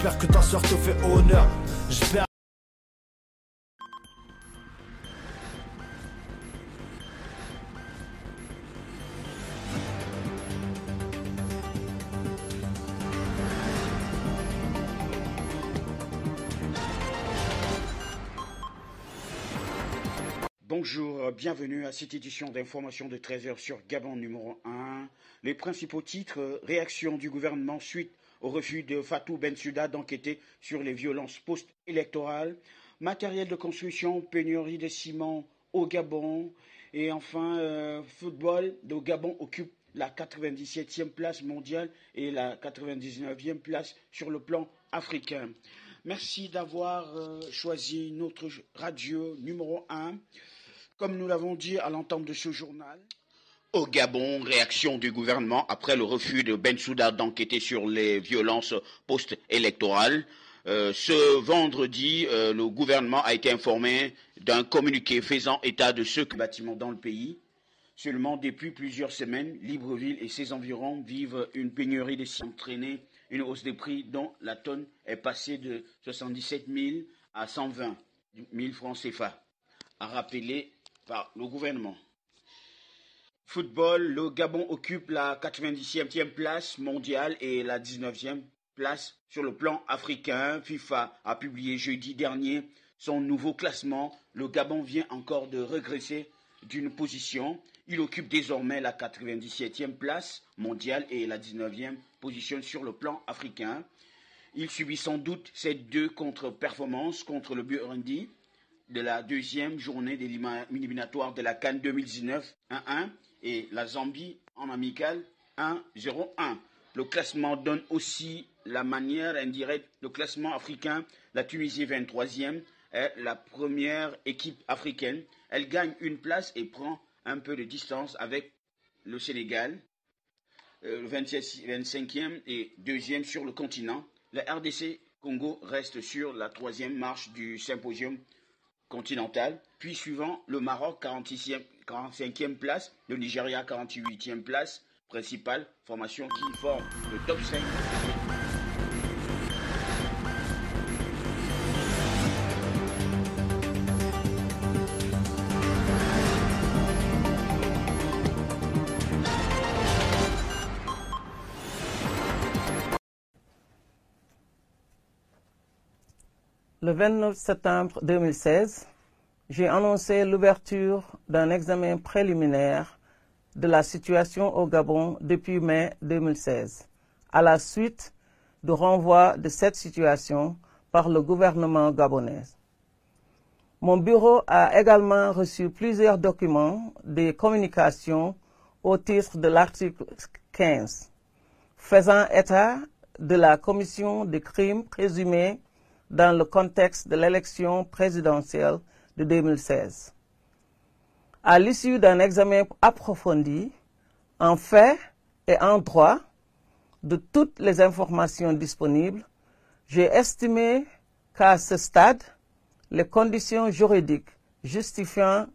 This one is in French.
J'espère que ta soeur te fait honneur. J'espère. Bonjour, bienvenue à cette édition d'information de 13h sur Gabon numéro 1. Les principaux titres, réaction du gouvernement suite au refus de Fatou Bensouda d'enquêter sur les violences post-électorales, matériel de construction, pénurie de ciment au Gabon, et enfin, football, le Gabon occupe la 97e place mondiale et la 99e place sur le plan africain. Merci d'avoir choisi notre radio numéro 1. Comme nous l'avons dit à l'entame de ce journal. Au Gabon, réaction du gouvernement après le refus de Bensouda d'enquêter sur les violences post-électorales. Ce vendredi, le gouvernement a été informé d'un communiqué faisant état de ce bâtiment dans le pays. Seulement, depuis plusieurs semaines, Libreville et ses environs vivent une pénurie de ciment entraînée, une hausse des prix dont la tonne est passée de 77 000 à 120 000 francs CFA, a rappelé par le gouvernement. Football, le Gabon occupe la 97e place mondiale et la 19e place sur le plan africain. FIFA a publié jeudi dernier son nouveau classement. Le Gabon vient encore de régresser d'une position. Il occupe désormais la 97e place mondiale et la 19e position sur le plan africain. Il subit sans doute ces deux contre-performances contre le Burundi de la deuxième journée des éliminatoires de la CAN 2019 1-1 et la Zambie en amical 1-0-1. Le classement donne aussi la manière indirecte. Le classement africain, la Tunisie 23e est la première équipe africaine. Elle gagne une place et prend un peu de distance avec le Sénégal, 25e et 2e sur le continent. La RDC Congo reste sur la 3e marche du symposium continental, puis suivant le Maroc 45e place, le Nigeria 48e place, principale formation qui forme le top 5. Le 29 septembre 2016, j'ai annoncé l'ouverture d'un examen préliminaire de la situation au Gabon depuis mai 2016, à la suite du renvoi de cette situation par le gouvernement gabonais. Mon bureau a également reçu plusieurs documents de communication au titre de l'article 15, faisant état de la commission de crimes présumés dans le contexte de l'élection présidentielle de 2016. À l'issue d'un examen approfondi, en fait et en droit, de toutes les informations disponibles, j'ai estimé qu'à ce stade, les conditions juridiques justifiant